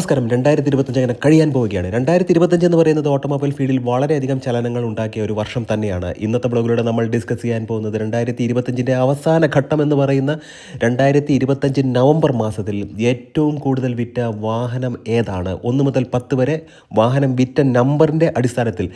നമസ്കാരം. 2025 അങ്ങനെ കഴിയാൻ പോവുകയാണ്. 2025 എന്ന് പറയുന്നത് ഓട്ടോമൊബൈൽ ഫീൽഡിൽ വളരെയധികം ചലനങ്ങൾ ഉണ്ടാക്കിയ ഒരു വർഷം തന്നെയാണ്. ഇന്നത്തെ ബ്ലോഗിലൂടെ നമ്മൾ ഡിസ്കസ് ചെയ്യാൻ പോകുന്നത് 2025 അവസാന ഘട്ടം എന്ന് പറയുന്ന 2025 നവംബർ മാസത്തിൽ ഏറ്റവും കൂടുതൽ വിറ്റ വാഹനം ഏതാണ്, 1 മുതൽ 10 വരെ വാഹനം വിറ്റ നമ്പറിൻ്റെ അടിസ്ഥാനത്തിൽ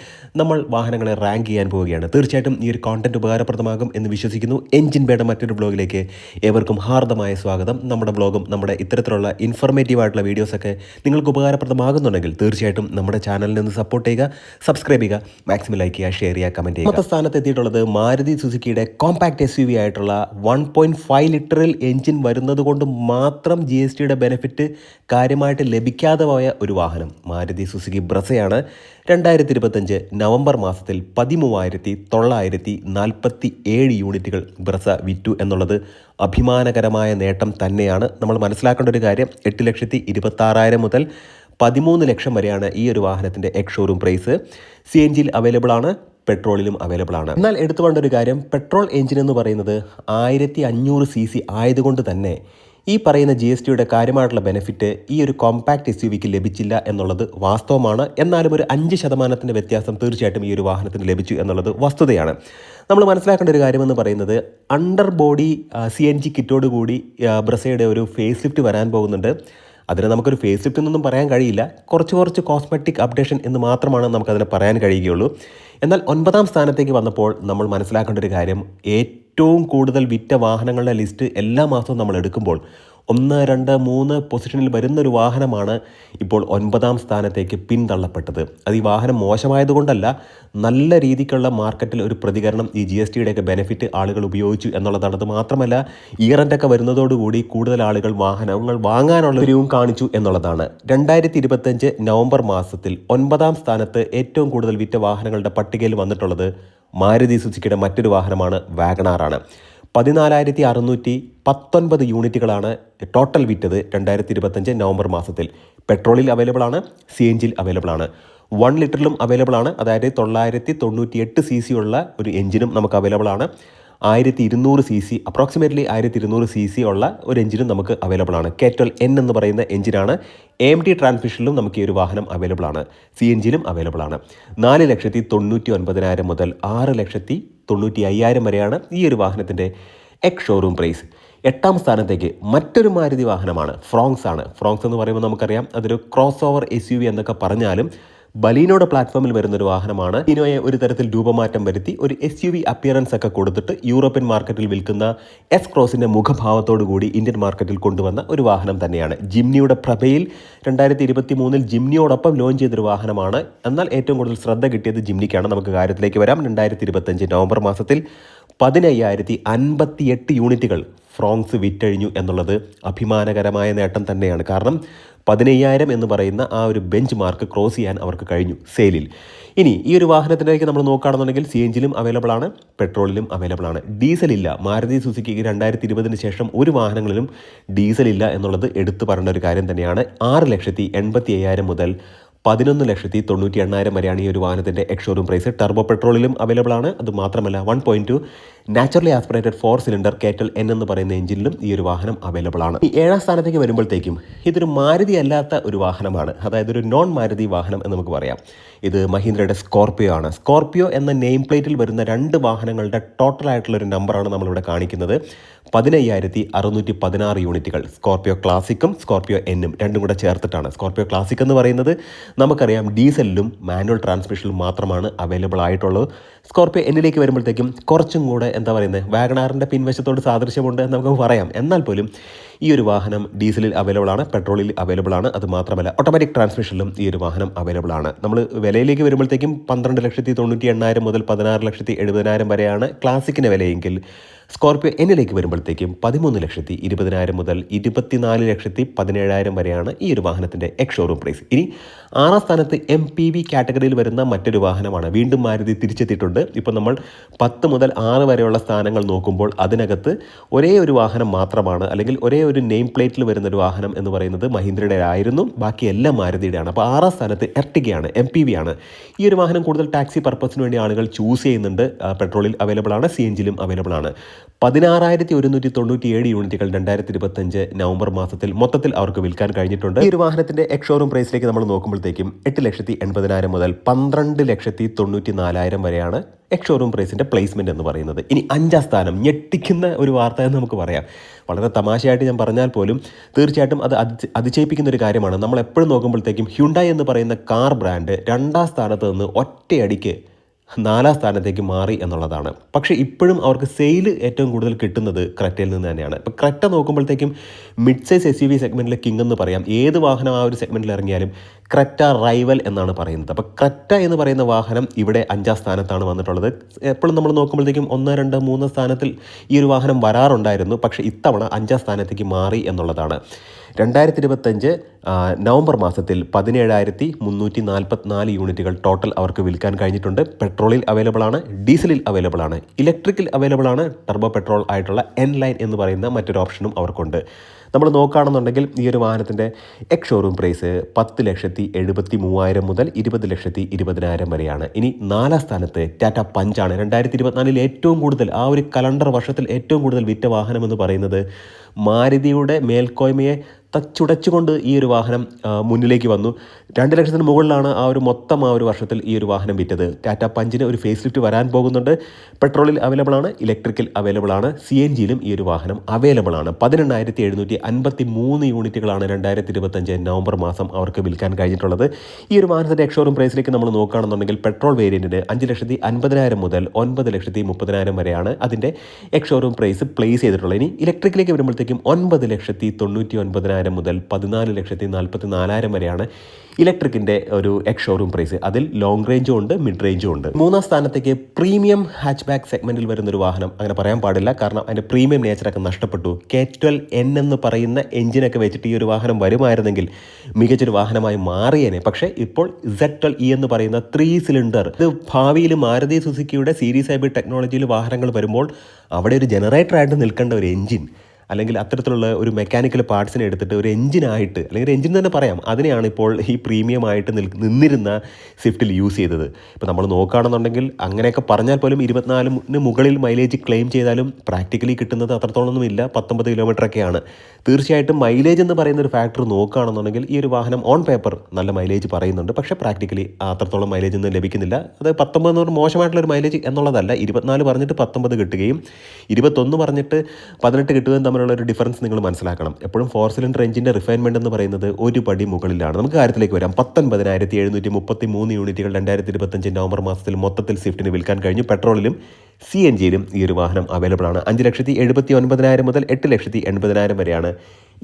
നമ്മൾ വാഹനങ്ങളെ റാങ്ക് ചെയ്യാൻ പോവുകയാണ്. തീർച്ചയായിട്ടും ഈ ഒരു കോണ്ടന്റ് ഉപകാരപ്രദമാകും എന്ന് വിശ്വസിക്കുന്നു. എൻജിൻ ബേയുടെ മറ്റൊരു ബ്ലോഗിലേക്ക് ഏവർക്കും ഹാർദമായ സ്വാഗതം. നമ്മുടെ ബ്ലോഗും നമ്മുടെ ഇത്തരത്തിലുള്ള ഇൻഫർമേറ്റീവ് ആയിട്ടുള്ള വീഡിയോസൊക്കെ നിങ്ങൾക്ക് ഉപകാരപ്രദമാകുന്നുണ്ടെങ്കിൽ തീർച്ചയായിട്ടും നമ്മുടെ ചാനലിൽ നിന്ന് സപ്പോർട്ട് ചെയ്യുക, സബ്സ്ക്രൈബ് ചെയ്യുക, മാക്സിമം ലൈക്ക് ചെയ്യുക, ഷെയർ ചെയ്യുക, കമൻറ്റ് ചെയ്യുക. സ്ഥാനത്ത് എത്തിയിട്ടുള്ളത് മാരുതി സുസുക്കിയുടെ കോമ്പാക്ട് SUV ആയിട്ടുള്ള 1.5 ലിറ്ററിൽ എഞ്ചിൻ വരുന്നത് കൊണ്ട് മാത്രം GSTയുടെ ബെനിഫിറ്റ് കാര്യമായിട്ട് ലഭിക്കാതെ പോയ ഒരു വാഹനം മാരുതി സുസുക്കി ബ്രസയാണ്. 2025 നവംബർ മാസത്തിൽ 13,947 യൂണിറ്റുകൾ ബ്രസ വിറ്റു എന്നുള്ളത് അഭിമാനകരമായ നേട്ടം തന്നെയാണ്. നമ്മൾ മനസ്സിലാക്കേണ്ട ഒരു കാര്യം, 8,26,000 മുതൽ 13 ലക്ഷം വരെയാണ് ഈ ഒരു വാഹനത്തിൻ്റെ എക്സ് ഷോറൂം പ്രൈസ്. CNGയിൽ അവൈലബിൾ ആണ്, പെട്രോളിലും അവൈലബിൾ ആണ്. എന്നാൽ എടുത്തു വേണ്ട ഒരു കാര്യം, പെട്രോൾ എഞ്ചിൻ എന്ന് പറയുന്നത് 1500 cc ആയതുകൊണ്ട് തന്നെ ഈ പറയുന്ന GSTയുടെ കാര്യമായിട്ടുള്ള ബെനിഫിറ്റ് ഈ ഒരു കോമ്പാക്ട് SUVക്ക് ലഭിച്ചില്ല എന്നുള്ളത് വാസ്തവമാണ്. എന്നാലും ഒരു 5% വ്യത്യാസം തീർച്ചയായിട്ടും ഈ ഒരു വാഹനത്തിന് ലഭിച്ചു എന്നുള്ളത് വസ്തുതയാണ്. നമ്മൾ മനസ്സിലാക്കേണ്ട ഒരു കാര്യമെന്ന് പറയുന്നത്, അണ്ടർ ബോഡി CNG കിറ്റോട് കൂടി ബ്രസയുടെ ഒരു ഫേസ് ലിഫ്റ്റ് വരാൻ പോകുന്നുണ്ട്. അതിന് നമുക്കൊരു ഫേസ് ലിഫ്റ്റ് എന്നൊന്നും പറയാൻ കഴിയില്ല, കുറച്ച് കോസ്മെറ്റിക് അപ്ഡേഷൻ എന്ന് മാത്രമാണ് നമുക്കതിനെ പറയാൻ കഴിയുകയുള്ളൂ. എന്നാൽ 9ാം സ്ഥാനത്തേക്ക് വന്നപ്പോൾ നമ്മൾ മനസ്സിലാക്കേണ്ട ഒരു കാര്യം, ഏറ്റവും കൂടുതൽ വിറ്റ വാഹനങ്ങളുടെ ലിസ്റ്റ് എല്ലാ മാസവും നമ്മൾ എടുക്കുമ്പോൾ 1, 2, 3 പൊസിഷനിൽ വരുന്നൊരു വാഹനമാണ് ഇപ്പോൾ 9ാം സ്ഥാനത്തേക്ക് പിന്തള്ളപ്പെട്ടത്. അത് ഈ വാഹനം മോശമായതുകൊണ്ടല്ല, നല്ല രീതിക്കുള്ള മാർക്കറ്റിൽ ഒരു പ്രതികരണം ഈ GSTയുടെയൊക്കെ ബെനിഫിറ്റ് ആളുകൾ ഉപയോഗിച്ചു എന്നുള്ളതാണ്. അത് മാത്രമല്ല, ഇയർ എൻഡൊക്കെ വരുന്നതോടുകൂടി കൂടുതൽ ആളുകൾ വാഹനങ്ങൾ വാങ്ങാനുള്ള ഒരു കാണിച്ചു എന്നുള്ളതാണ്. 2025 നവംബർ മാസത്തിൽ 9ാം സ്ഥാനത്ത് ഏറ്റവും കൂടുതൽ വിറ്റ വാഹനങ്ങളുടെ പട്ടികയിൽ വന്നിട്ടുള്ളത് മാരുതി സുസുക്കിയുടെ മറ്റൊരു വാഹനമാണ് വാഗണാറാണ്. 14,619 യൂണിറ്റുകളാണ് ടോട്ടൽ വിറ്റത് 2025 നവംബർ മാസത്തിൽ. പെട്രോളിൽ അവൈലബിൾ ആണ്, CNGയിൽ അവൈലബിൾ ആണ്, 1 ലിറ്ററിലും അവൈലബിൾ ആണ്. അതായത് 998 cc ഉള്ള ഒരു എഞ്ചിനും നമുക്ക് അവൈലബിൾ ആണ്. 1200 cc, അപ്രോക്സിമേറ്റ്ലി 1200 cc ഉള്ള ഒരു എഞ്ചിനും നമുക്ക് അവൈലബിൾ ആണ്. K12N എന്ന് പറയുന്ന എഞ്ചിനാണ്. AMT ട്രാൻസ്മിഷനിലും നമുക്ക് ഈ ഒരു വാഹനം അവൈലബിൾ ആണ്. CNGയിലും അവൈലബിൾ ആണ്. 4,99,000 മുതൽ 6,95,000 വരെയാണ് ഈ ഒരു വാഹനത്തിൻ്റെ എക്സ് ഷോറൂം പ്രൈസ്. 8ാം സ്ഥാനത്തേക്ക് മറ്റൊരു മാരുതി വാഹനമാണ്, ഫ്രോങ്സ് ആണ്. ഫ്രോങ്സ് എന്ന് പറയുമ്പോൾ നമുക്കറിയാം, അതൊരു ക്രോസ് ഓവർ SUV എന്നൊക്കെ പറഞ്ഞാലും ബലീനോയുടെ പ്ലാറ്റ്ഫോമിൽ വരുന്നൊരു വാഹനമാണ്. ബലീനോയെ ഒരു തരത്തിൽ രൂപമാറ്റം വരുത്തി ഒരു SUV അപ്പിയറൻസ് ഒക്കെ കൊടുത്തിട്ട് യൂറോപ്യൻ മാർക്കറ്റിൽ വിൽക്കുന്ന എസ് ക്രോസിൻ്റെ മുഖഭാവത്തോടു കൂടി ഇന്ത്യൻ മാർക്കറ്റിൽ കൊണ്ടുവന്ന ഒരു വാഹനം തന്നെയാണ്. ജിംനിയുടെ പ്രഭയിൽ 2023 ജിംനിയോടൊപ്പം ലോഞ്ച് ചെയ്തൊരു വാഹനമാണ്. എന്നാൽ ഏറ്റവും കൂടുതൽ ശ്രദ്ധ കിട്ടിയത് ജിംനിക്കാണ്. നമുക്ക് കാര്യത്തിലേക്ക് വരാം. 2025 നവംബർ മാസത്തിൽ 10,058 യൂണിറ്റുകൾ ഫ്രോങ്സ് വിറ്റഴിഞ്ഞു എന്നുള്ളത് അഭിമാനകരമായ നേട്ടം തന്നെയാണ്. കാരണം 15,000 എന്ന് പറയുന്ന ആ ഒരു ബെഞ്ച് മാർക്ക് ക്രോസ് ചെയ്യാൻ അവർക്ക് കഴിഞ്ഞു സെയിലിൽ. ഇനി ഈ ഒരു വാഹനത്തിലേക്ക് നമ്മൾ നോക്കുകയാണെന്നുണ്ടെങ്കിൽ CNGയിലും അവൈലബിൾ ആണ്, പെട്രോളിലും അവൈലബിൾ ആണ്. ഡീസൽ ഇല്ല. മാരുതി സുസുക്കിക്ക് 2020 ശേഷം ഒരു വാഹനങ്ങളിലും ഡീസൽ ഇല്ല എന്നുള്ളത് എടുത്തു പറയേണ്ട ഒരു കാര്യം തന്നെയാണ്. 6,85,000 മുതൽ 11,98,000 വരെയാണ് ഈ ഒരു വാഹനത്തിൻ്റെ എക്സ് ഷോറൂം പ്രൈസ്. ടർബോ പെട്രോളിലും അവൈലബിൾ ആണ്. അത് മാത്രമല്ല 1.2 നാച്ചുറലി ആസ്പിറേറ്റഡ് 4 സിലിണ്ടർ K12N എന്ന് പറയുന്ന എഞ്ചിനിലും ഈ ഒരു വാഹനം അവൈലബിൾ ആണ്. ഈ 7ാം സ്ഥാനത്തേക്ക് വരുമ്പോഴത്തേക്കും ഇതൊരു മാരുതി അല്ലാത്ത ഒരു വാഹനമാണ്. അതായത് ഒരു നോൺ മാരുതി വാഹനം എന്ന് നമുക്ക് പറയാം. ഇത് മഹീന്ദ്രയുടെ സ്കോർപിയോ ആണ്. സ്കോർപിയോ എന്ന നെയിം പ്ലേറ്റിൽ വരുന്ന 2 വാഹനങ്ങളുടെ ടോട്ടൽ ആയിട്ടുള്ള ഒരു നമ്പറാണ് നമ്മളിവിടെ കാണിക്കുന്നത്. 15,616 യൂണിറ്റുകൾ. സ്കോർപിയോ ക്ലാസിക്കും സ്കോർപിയോ Nഉം രണ്ടും കൂടെ ചേർത്തിട്ടാണ്. സ്കോർപിയോ ക്ലാസിക് എന്ന് പറയുന്നത് നമുക്കറിയാം ഡീസലിലും മാനുവൽ ട്രാൻസ്മിഷനിലും മാത്രമാണ് അവൈലബിൾ ആയിട്ടുള്ളത്. സ്കോർപിയോ Nലേക്ക് വരുമ്പോഴത്തേക്കും കുറച്ചും കൂടെ വാഗണാറിൻ്റെ പിൻവശത്തോട് സാദൃശ്യമുണ്ട് എന്ന് നമുക്ക് പറയാം. എന്നാൽ പോലും ഈ ഒരു വാഹനം ഡീസലിൽ അവൈലബിൾ ആണ്, പെട്രോളിൽ അവൈലബിൾ ആണ്. അത് മാത്രമല്ല ഓട്ടോമാറ്റിക് ട്രാൻസ്മിഷനിലും ഈ ഒരു വാഹനം അവൈലബിൾ ആണ്. നമ്മൾ വിലയിലേക്ക് വരുമ്പോഴത്തേക്കും 12,98,000 മുതൽ 16,70,000 വരെയാണ് ക്ലാസിക്കിൻ്റെ വിലയെങ്കിൽ സ്കോർപിയോ Nലേക്ക് വരുമ്പോഴത്തേക്കും 13,20,000 മുതൽ 24,17,000 വരെയാണ് ഈ ഒരു വാഹനത്തിൻ്റെ എക്സ് ഷോറൂം പ്രൈസ്. ഇനി 6ാം സ്ഥാനത്ത് MPV കാറ്റഗറിയിൽ വരുന്ന മറ്റൊരു വാഹനമാണ്. വീണ്ടും മാരുതി തിരിച്ചെത്തിയിട്ടുണ്ട്. ഇപ്പോൾ നമ്മൾ 10 മുതൽ 6 വരെയുള്ള സ്ഥാനങ്ങൾ നോക്കുമ്പോൾ അതിനകത്ത് ഒരേ ഒരു വാഹനം മാത്രമാണ്, അല്ലെങ്കിൽ ഒരേ ഒരു നെയിം പ്ലേറ്റിൽ വരുന്നൊരു വാഹനം എന്ന് പറയുന്നത് മഹീന്ദ്രയുടെ ആയിരുന്നു, ബാക്കി എല്ലാം മാരുതിയുടെയാണ്. അപ്പോൾ 6ാം സ്ഥാനത്ത് എർട്ടിഗയാണ്, MPV ആണ്. ഈ ഒരു വാഹനം കൂടുതൽ ടാക്സി പർപ്പസിന് വേണ്ടി ആളുകൾ ചൂസ് ചെയ്യുന്നുണ്ട്. പെട്രോളിൽ അവൈലബിൾ ആണ്, CNGയിലും അവൈലബിൾ ആണ്. 16,197 യൂണിറ്റുകൾ 2025 നവംബർ മാസത്തിൽ മൊത്തത്തിൽ അവർക്ക് വിൽക്കാൻ കഴിഞ്ഞിട്ടുണ്ട്. ഈ ഒരു വാഹനത്തിൻ്റെ എക്സ്-ഷോറൂം പ്രൈസിലേക്ക് നമ്മൾ നോക്കുമ്പോഴത്തേക്കും 8,80,000 മുതൽ 12,94,000 വരെയാണ് എക്സ്-ഷോറൂം പ്രൈസിൻ്റെ പ്ലേസ്മെൻറ്റ് എന്ന് പറയുന്നത്. ഇനി 5ാം സ്ഥാനം, ഞെട്ടിക്കുന്ന ഒരു വാർത്ത എന്ന് നമുക്ക് പറയാം. വളരെ തമാശയായിട്ട് ഞാൻ പറഞ്ഞാൽ പോലും തീർച്ചയായിട്ടും അത് അതിശയിപ്പിക്കുന്ന ഒരു കാര്യമാണ്. നമ്മൾ എപ്പോഴും നോക്കുമ്പോഴത്തേക്കും ഹ്യുണ്ടായി എന്ന് പറയുന്ന കാർ ബ്രാൻഡ് 2ാം സ്ഥാനത്ത് നിന്ന് ഒറ്റയടിക്ക് 4ാം സ്ഥാനത്തേക്ക് മാറി എന്നുള്ളതാണ്. പക്ഷേ ഇപ്പോഴും അവർക്ക് സെയിൽ ഏറ്റവും കൂടുതൽ കിട്ടുന്നത് ക്രെറ്റയിൽ നിന്ന് തന്നെയാണ്. ഇപ്പോൾ ക്രെറ്റ നോക്കുമ്പോഴത്തേക്കും മിഡ് സൈസ് SUV സെഗ്മെൻറ്റിലെ കിങ് എന്ന് പറയാം. ഏത് വാഹനം ആ ഒരു സെഗ്മെൻറ്റിൽ ഇറങ്ങിയാലും ക്രെറ്റ റൈവൽ എന്നാണ് പറയുന്നത്. അപ്പോൾ ക്രെറ്റ എന്ന് പറയുന്ന വാഹനം ഇവിടെ 5ാം സ്ഥാനത്താണ് വന്നിട്ടുള്ളത്. എപ്പോഴും നമ്മൾ നോക്കുമ്പോഴത്തേക്കും 1, 2, 3 സ്ഥാനത്തിൽ ഈ ഒരു വാഹനം വരാറുണ്ടായിരുന്നു. പക്ഷേ ഇത്തവണ 5ാം സ്ഥാനത്തേക്ക് മാറി എന്നുള്ളതാണ്. 2025 നവംബർ മാസത്തിൽ 17,344 യൂണിറ്റുകൾ ടോട്ടൽ അവർക്ക് വിൽക്കാൻ കഴിഞ്ഞിട്ടുണ്ട്. പെട്രോളിൽ അവൈലബിൾ ആണ്, ഡീസലിൽ അവൈലബിൾ ആണ്, ഇലക്ട്രിക്കിൽ അവൈലബിൾ ആണ്. ടർബോ പെട്രോൾ ആയിട്ടുള്ള N-ലൈൻ എന്ന് പറയുന്ന മറ്റൊരു ഓപ്ഷനും അവർക്കുണ്ട്. നമ്മൾ നോക്കുകയാണെന്നുണ്ടെങ്കിൽ ഈ ഒരു വാഹനത്തിൻ്റെ എക്സ്-ഷോറൂം പ്രൈസ് 10,73,000 മുതൽ 20,20,000 വരെയാണ്. ഇനി 4ാം സ്ഥാനത്ത് ടാറ്റ പഞ്ചാണ്. 2024 ഏറ്റവും കൂടുതൽ, ആ ഒരു കലണ്ടർ വർഷത്തിൽ ഏറ്റവും കൂടുതൽ വിറ്റ വാഹനം എന്ന് പറയുന്നത് മാരുതിയുടെ മേൽക്കോയ്മയെ തച്ചുടച്ചുകൊണ്ട് ഈ ഒരു വാഹനം മുന്നിലേക്ക് വന്നു. 2 ലക്ഷത്തിന് മുകളിലാണ് ആ ഒരു വർഷത്തിൽ ഈ ഒരു വാഹനം വിറ്റത്. ടാറ്റ പഞ്ചിന് ഒരു ഫേസ് ലിഫ്റ്റ് വരാൻ പോകുന്നുണ്ട്. പെട്രോളിൽ അവൈലബിൾ ആണ്, ഇലക്ട്രിക്കിൽ അവൈലബിൾ ആണ്, CNGയിലും ഈ ഒരു വാഹനം അവൈലബിൾ ആണ്. 18,753 യൂണിറ്റുകളാണ് 2025 നവംബർ മാസം അവർക്ക് വിൽക്കാൻ കഴിഞ്ഞിട്ടുള്ളത്. ഈ ഒരു വാഹനത്തിൻ്റെ എക്സ്-ഷോറൂം പ്രൈസിലേക്ക് നമ്മൾ നോക്കുകയാണെന്നുണ്ടെങ്കിൽ പെട്രോൾ വേരിയൻറ്റിന് 5,50,000 മുതൽ 9,30,000 വരെയാണ് അതിൻ്റെ എക്സ്-ഷോറൂം പ്രൈസ് പ്ലേസ് ചെയ്തിട്ടുള്ളത്. ഇനി ഇലക്ട്രിക്കിലേക്ക് വരുമ്പോഴത്തേക്കും 9,99,000 മുതൽ 14,44,000 വരെയാണ് ഇലക്ട്രിക്കിൻ്റെ ഒരു എക്സ്-ഷോറൂം പ്രൈസ്. അതിൽ ലോങ് റേഞ്ചും ഉണ്ട്, മിഡ് റേഞ്ചും ഉണ്ട്. 3ാം സ്ഥാനത്തേക്ക് പ്രീമിയം ഹാച്ച് ബാക്ക് സെഗ്മെൻറ്റിൽ വരുന്നൊരു വാഹനം, അങ്ങനെ പറയാൻ പാടില്ല കാരണം അതിൻ്റെ പ്രീമിയം നേച്ചറൊക്കെ നഷ്ടപ്പെട്ടു. K12N എന്ന് പറയുന്ന എഞ്ചിനൊക്കെ വെച്ചിട്ട് ഈ ഒരു വാഹനം വരുമായിരുന്നെങ്കിൽ മികച്ചൊരു വാഹനമായി മാറിയേനെ. പക്ഷേ ഇപ്പോൾ Z12E എന്ന് പറയുന്ന 3 സിലിണ്ടർ, ഇത് ഭാവിയിൽ മാരുതി സുസുക്കിയുടെ സീരീസ് ഹൈബ്രിഡ് ടെക്നോളജിയിൽ വാഹനങ്ങൾ വരുമ്പോൾ അവിടെ ഒരു ജനറേറ്ററായിട്ട് നിൽക്കേണ്ട ഒരു എഞ്ചിൻ, അല്ലെങ്കിൽ അത്തരത്തിലുള്ള ഒരു മെക്കാനിക്കൽ പാർട്സിനെ എടുത്തിട്ട് ഒരു എഞ്ചിനായിട്ട്, അല്ലെങ്കിൽ ഒരു എഞ്ചിൻ തന്നെ പറയാം, അതിനെയാണ് ഇപ്പോൾ ഈ പ്രീമിയം ആയിട്ട് നിന്നിരുന്ന സ്വിഫ്റ്റിൽ യൂസ് ചെയ്തത്. ഇപ്പോൾ നമ്മൾ നോക്കുകയാണെന്നുണ്ടെങ്കിൽ അങ്ങനെയൊക്കെ പറഞ്ഞാൽ പോലും 24 മുകളിൽ മൈലേജ് ക്ലെയിം ചെയ്താലും പ്രാക്ടിക്കലി കിട്ടുന്നത് അത്രത്തോളമൊന്നുമില്ല, 19 കിലോമീറ്ററൊക്കെയാണ്. തീർച്ചയായിട്ടും മൈലേജ് എന്ന് പറയുന്ന ഒരു ഫാക്ടർ നോക്കുകയാണെന്നുണ്ടെങ്കിൽ ഈ ഒരു വാഹനം ഓൺ പേപ്പർ നല്ല മൈലേജ് പറയുന്നുണ്ട്. പക്ഷേ പ്രാക്ടിക്കലി അത്രത്തോളം മൈലേജ് ഒന്നും ലഭിക്കുന്നില്ല. അത് 19 എന്ന് പറഞ്ഞാൽ മോശമായിട്ടുള്ളൊരു മൈലേജ് എന്നുള്ളതല്ല. 24 പറഞ്ഞിട്ട് 19 കിട്ടുകയും 21 പറഞ്ഞിട്ട് 18 കിട്ടുകയും തമ്മിലുള്ള ഒരു ഡിഫറൻസ് നിങ്ങൾ മനസ്സിലാക്കണം. എപ്പോഴും 4 സിലിണ്ടർ എഞ്ചിൻ്റെ റിഫൈൻമെൻറ്റ് എന്ന് പറയുന്നത് ഒരു പടി മുകളിലാണ്. നമുക്ക് കാര്യത്തിലേക്ക് വരാം. 19,733 യൂണിറ്റുകൾ 2025 നവംബർ മാസത്തിൽ മൊത്തത്തിൽ സ്വിഫ്റ്റിന് വിൽക്കാൻ കഴിഞ്ഞു. പെട്രോളിലും CNGയിലും ഈ ഒരു വാഹനം അവൈലബിൾ ആണ്. 5,79,000 മുതൽ 8,80,000 വരെയാണ്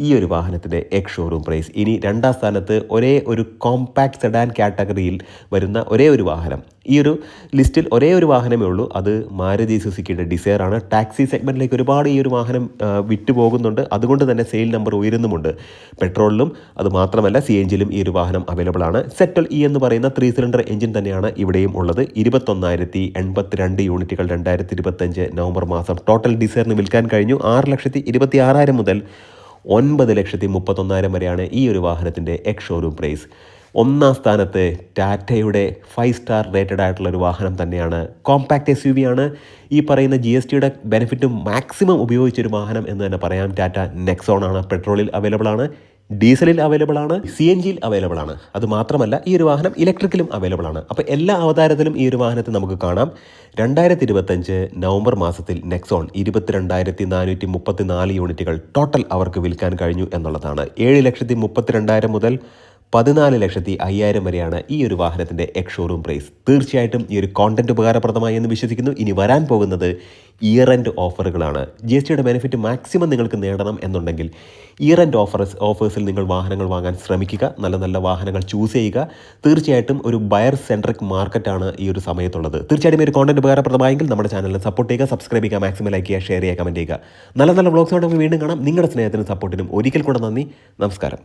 ഈ ഒരു വാഹനത്തിൻ്റെ എക്സ്-ഷോറൂം പ്രൈസ്. ഇനി 2ാം സ്ഥാനത്ത് ഒരേ ഒരു കോമ്പാക്ട് സെഡാൻ കാറ്റഗറിയിൽ വരുന്ന ഒരേ ഒരു വാഹനം, ഈ ഒരു ലിസ്റ്റിൽ ഒരേ ഒരു വാഹനമേ ഉള്ളൂ. അത് മാരുതി സുസുക്കിയുടെ ഡിസയർ ആണ്. ടാക്സി സെഗ്മെൻറ്റിലേക്ക് ഒരുപാട് ഈ ഒരു വാഹനം വിറ്റുപോകുന്നുണ്ട്. അതുകൊണ്ട് തന്നെ സെയിൽ നമ്പർ ഉയരുന്നുമുണ്ട്. പെട്രോളിലും അത് മാത്രമല്ല CNGയിലും ഈ ഒരു വാഹനം അവൈലബിൾ ആണ്. Z12E എന്ന് പറയുന്ന 3 സിലിണ്ടർ എഞ്ചിൻ തന്നെയാണ് ഇവിടെയും ഉള്ളത്. 21,082 യൂണിറ്റുകൾ 2025 നവംബർ മാസം ടോട്ടൽ ഡിസയറിന് വിൽക്കാൻ കഴിഞ്ഞു. 6,26,000 മുതൽ 9,31,000 വരെയാണ് ഈ ഒരു വാഹനത്തിൻ്റെ എക്സ്-ഷോറൂം പ്രൈസ്. 1ാം സ്ഥാനത്ത് ടാറ്റയുടെ 5 സ്റ്റാർ റേറ്റഡ് ആയിട്ടുള്ള ഒരു വാഹനം തന്നെയാണ്. കോമ്പാക്ട് SUV ആണ്. ഈ പറയുന്ന GSTയുടെ ബെനിഫിറ്റ് മാക്സിമം ഉപയോഗിച്ചൊരു വാഹനം എന്ന് തന്നെ പറയാം. ടാറ്റ നെക്സോൺ ആണ്. പെട്രോളിൽ അവൈലബിൾ ആണ്, ഡീസലിൽ അവൈലബിൾ ആണ്, CNGയിൽ അവൈലബിൾ ആണ്. അത് മാത്രമല്ല ഈ ഒരു വാഹനം ഇലക്ട്രിക്കിലും അവൈലബിൾ ആണ്. അപ്പോൾ എല്ലാ അവതാരത്തിലും ഈ ഒരു വാഹനത്തെ നമുക്ക് കാണാം. 2025 നവംബർ മാസത്തിൽ നെക്സോൺ 22,434 യൂണിറ്റുകൾ ടോട്ടൽ അവർക്ക് വിൽക്കാൻ കഴിഞ്ഞു എന്നുള്ളതാണ്. 7,32,000 മുതൽ 14,05,000 വരെയാണ് ഈ ഒരു വാഹനത്തിൻ്റെ എക്സ്-ഷോറൂം പ്രൈസ്. തീർച്ചയായിട്ടും ഈ ഒരു കോണ്ടന്റ് ഉപകാരപ്രദമായി എന്ന് വിശ്വസിക്കുന്നു. ഇനി വരാൻ പോകുന്നത് ഇയർ എൻഡ് ഓഫറുകളാണ്. GSTയുടെ ബെനിഫിറ്റ് മാക്സിമം നിങ്ങൾക്ക് നേടണം എന്നുണ്ടെങ്കിൽ ഇയർ എൻഡ് ഓഫേഴ്സിൽ നിങ്ങൾ വാഹനങ്ങൾ വാങ്ങാൻ ശ്രമിക്കുക. നല്ല നല്ല വാഹനങ്ങൾ ചൂസ് ചെയ്യുക. തീർച്ചയായിട്ടും ഒരു ബയർ സെൻട്രിക് മാർക്കറ്റാണ് ഈ ഒരു സമയത്തുള്ളത്. തീർച്ചയായിട്ടും ഈ ഒരു കോണ്ടന്റ് ഉപകാരപ്രദമായെങ്കിൽ നമ്മുടെ ചാനലിനെ സപ്പോർട്ട് ചെയ്യുക, സബ്സ്ക്രൈബ് ചെയ്യുക, മാക്സിമം ലൈക്ക് ചെയ്യുക, ഷെയർ ചെയ്യുക, കമൻറ്റ് ചെയ്യുക. നല്ല നല്ല വ്ളോഗ്സോടെ നമുക്ക് വീണ്ടും കാണാം. നിങ്ങളുടെ സ്നേഹത്തിനും സപ്പോർട്ടിനും ഒരിക്കൽ കൂടെ നന്ദി. നമസ്കാരം.